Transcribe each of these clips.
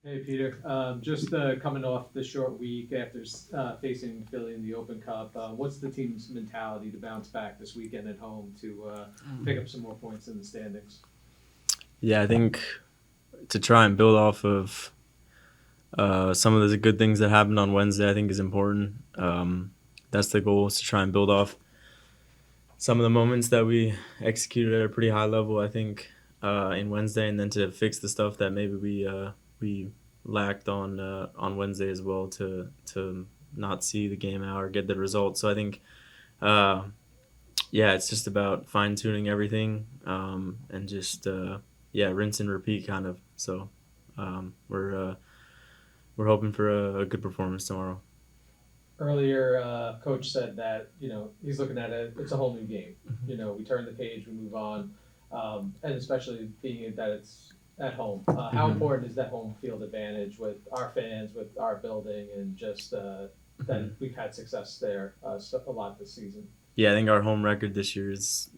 Hey Peter, just coming off the short week after facing Philly in the Open Cup, what's the team's mentality to bounce back this weekend at home to pick up some more points in the standings? Yeah, I think to try and build off of some of the good things that happened on Wednesday, I think is important. That's the goal, is to try and build off some of the moments that we executed at a pretty high level. I think in Wednesday, and then to fix the stuff that maybe we lacked on Wednesday as well, to not see the game out or get the result. So I think uh, yeah, it's just about fine tuning everything, and just yeah, rinse and repeat kind of. So um, we're uh, we're hoping for a good performance tomorrow. Earlier, Coach said that he's looking at it. It's a whole new game. We turn the page, we move on, and especially being that it's at home. How Mm-hmm. important is that home field advantage with our fans, with our building, and just that Mm-hmm. we've had success there a lot this season? Yeah, I think our home record this year is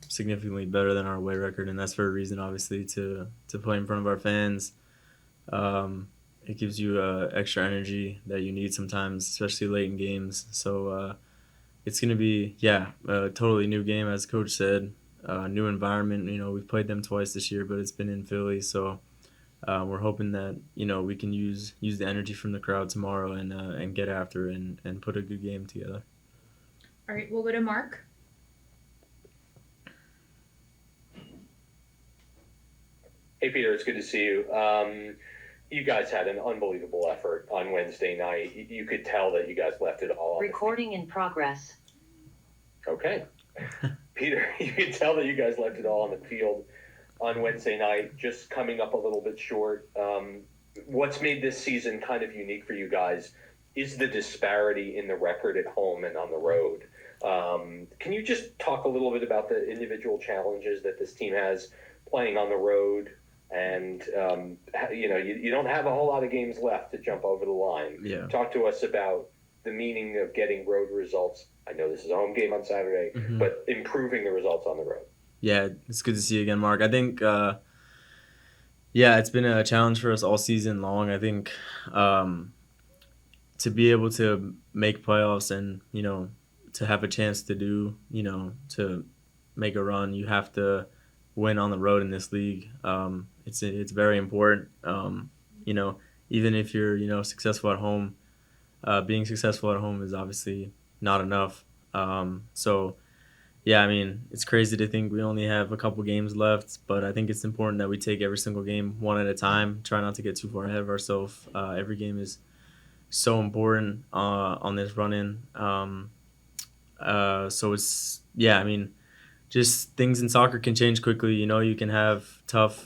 significantly better than our away record, and that's for a reason, obviously, to play in front of our fans. Um, it gives you extra energy that you need sometimes, especially late in games. So it's going to be, yeah, a totally new game, as Coach said. New environment. We've played them twice this year, but it's been in Philly. So we're hoping that we can use the energy from the crowd tomorrow, and get after it, and put a good game together. All right, we'll go to Mark. Hey, Peter, it's good to see you. You guys had an unbelievable effort on Wednesday night. You could tell that you guys left it all on Recording in progress. Okay. Peter, you could tell that you guys left it all on the field on Wednesday night, just coming up a little bit short. What's made this season kind of unique for you guys is the disparity in the record at home and on the road. Can you just talk a little bit about the individual challenges that this team has playing on the road? And you don't have a whole lot of games left to jump over the line. Yeah. Talk to us about the meaning of getting road results. I know this is a home game on Saturday, Hmm. but improving the results on the road. Yeah, it's good to see you again, Mark. I think yeah, it's been a challenge for us all season long. I think um, to be able to make playoffs, and to have a chance to to make a run, you have to win on the road in this league. It's very important. You know, Even if you're successful at home, being successful at home is obviously not enough. So yeah, I mean, it's crazy to think we only have a couple games left, but I think it's important that we take every single game one at a time. Try not to get too far ahead of ourselves. Every game is so important on this run in. So it's, yeah, I mean, just things in soccer can change quickly. You can have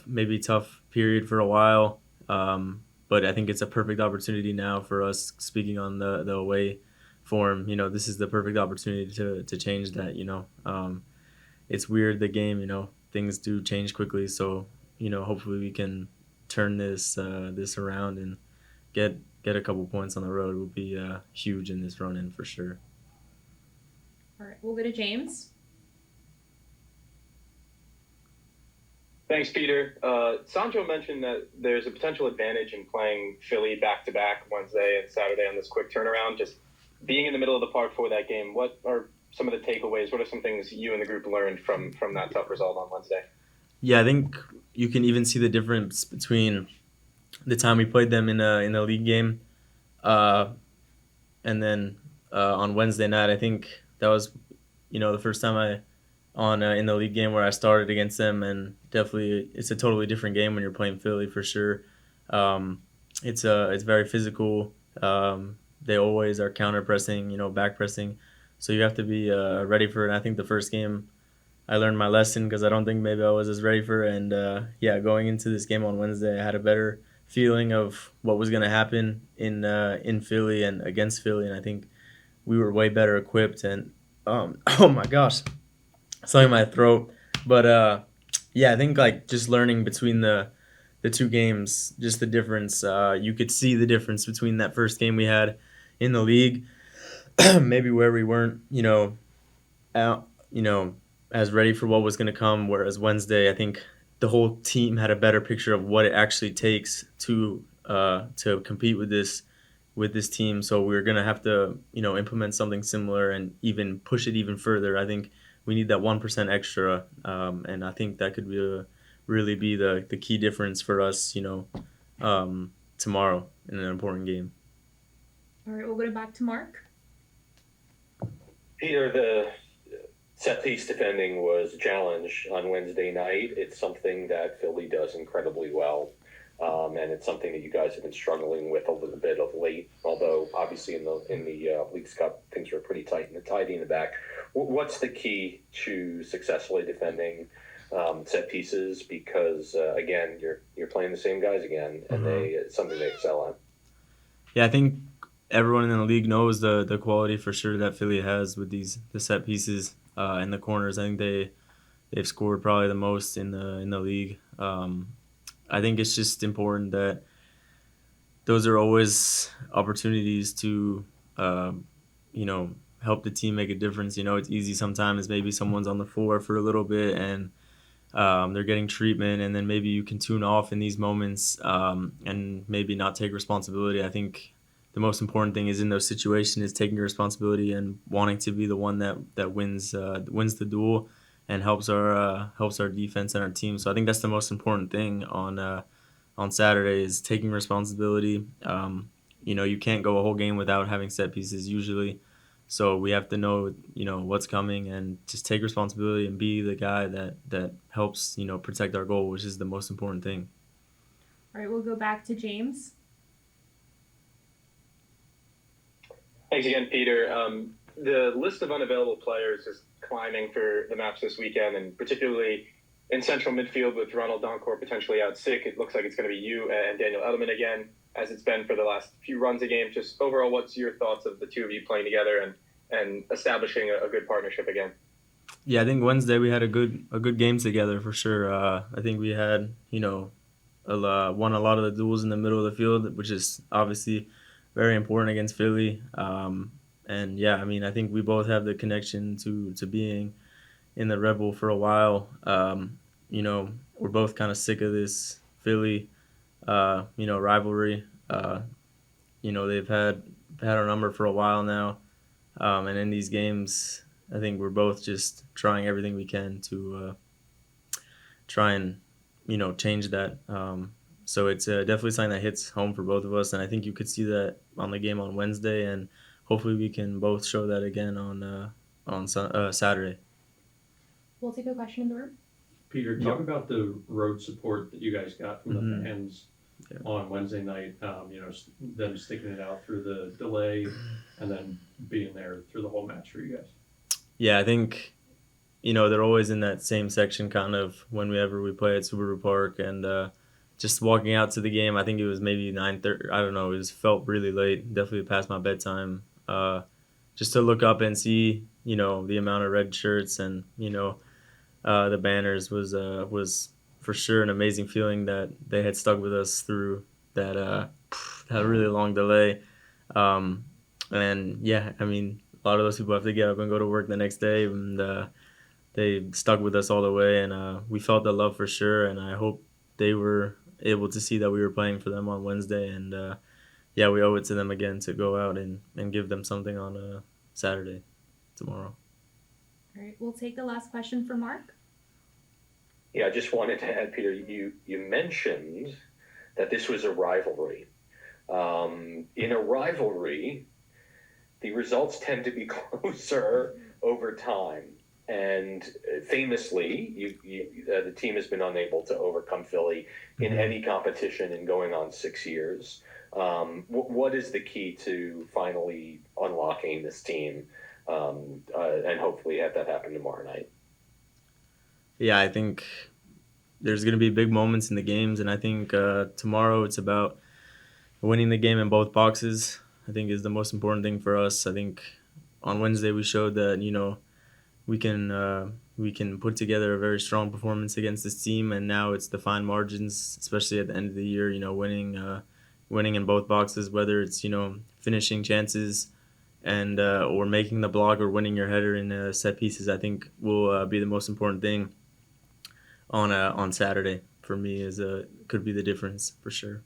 maybe tough period for a while, but I think it's a perfect opportunity now for us. Speaking on the away form, this is the perfect opportunity to change that. It's weird, the game. Things do change quickly, so hopefully we can turn this around and get a couple points on the road. Will be huge in this run in for sure. All right, we'll go to James. Thanks, Peter. Sancho mentioned that there's a potential advantage in playing Philly back to back Wednesday and Saturday on this quick turnaround. Just being in the middle of the park for that game, what are some of the takeaways? What are some things you and the group learned from that tough result on Wednesday? Yeah, I think you can even see the difference between the time we played them in a league game, uh, and then on Wednesday night. I think that was the first time I on in the league game where I started against them, and definitely it's a totally different game when you're playing Philly for sure. Um, it's very physical. They always are counter pressing, back pressing, so you have to be ready for it. And I think the first game I learned my lesson, because I don't think maybe I was as ready for it. And yeah, going into this game on Wednesday, I had a better feeling of what was going to happen in Philly and against Philly, and I think we were way better equipped. And oh my gosh, something in my throat. But yeah, I think like just learning between the two games, just the difference. You could see the difference between that first game we had in the league, maybe where we weren't, out, as ready for what was going to come. Whereas Wednesday, I think the whole team had a better picture of what it actually takes to compete with this team. So we're gonna have to implement something similar and even push it even further. I think we need that 1% extra, and I think that could really be the key difference for us. Tomorrow in an important game. All right, we'll go back to Mark. Peter, the set piece defending was a challenge on Wednesday night. It's something that Philly does incredibly well, and it's something that you guys have been struggling with a little bit of late. Although obviously in the Leagues Cup things were pretty tidy in the back. What's the key to successfully defending set pieces? Because again, you're playing the same guys again, and it's something they excel at. Yeah, I think everyone in the league knows the quality for sure that Philly has with the set pieces and the corners. I think they've scored probably the most in the league. I think it's just important that those are always opportunities to help the team make a difference. It's easy sometimes. Maybe someone's on the floor for a little bit and they're getting treatment, and then maybe you can tune off in these moments and maybe not take responsibility. I think the most important thing is in those situations is taking responsibility and wanting to be the one that wins the duel and helps our defense and our team. So I think that's the most important thing on Saturday is taking responsibility. You can't go a whole game without having set pieces usually. So we have to know, what's coming and just take responsibility and be the guy that helps, protect our goal, which is the most important thing. All right, we'll go back to James. Thanks again, Peter. The list of unavailable players is climbing for the match this weekend, and particularly in central midfield with Ronald Doncourt potentially out sick. It looks like it's going to be you and Daniel Edelman again, as it's been for the last few runs of games. Just overall, what's your thoughts of the two of you playing together and establishing a good partnership again? Yeah, I think Wednesday we had a good game together for sure. I think we had won a lot of the duels in the middle of the field, which is obviously very important against Philly. And yeah, I mean, I think we both have the connection to being in the Red Bull for a while. We're both kind of sick of this Philly rivalry. They've had our number for a while now, and in these games, I think we're both just trying everything we can to try and change that. So it's definitely something that hits home for both of us, and I think you could see that on the game on Wednesday, and hopefully we can both show that again on Saturday. We'll take a question in the room. Peter, talk about the road support that you guys got from the fans on Wednesday night. Them sticking it out through the delay and then being there through the whole match for you guys. Yeah, I think they're always in that same section kind of whenever we play at Subaru Park, and just walking out to the game. I think it was maybe 9:30. I don't know. It felt really late. Definitely past my bedtime. Just to look up and see the amount of red shirts and the banners was for sure an amazing feeling that they had stuck with us through that really long delay. And yeah, I mean, a lot of those people have to get up and go to work the next day, and they stuck with us all the way, and we felt the love for sure. And I hope they were able to see that we were playing for them on Wednesday, and yeah, we owe it to them again to go out and give them something on Saturday, tomorrow. All right, we'll take the last question for Mark. Yeah, I just wanted to add, Peter, you mentioned that this was a rivalry. In a rivalry, the results tend to be closer over time. And famously, the team has been unable to overcome Philly in any competition in going on 6 years. What is the key to finally unlocking this team and hopefully have that happen tomorrow night? Yeah, I think there's going to be big moments in the games, and I think tomorrow it's about winning the game in both boxes. I think is the most important thing for us. I think on Wednesday we showed that we can put together a very strong performance against this team, and now it's the fine margins, especially at the end of the year. Winning in both boxes, whether it's finishing chances and or making the block or winning your header in set pieces. I think will be the most important thing. on Saturday for me is could be the difference for sure.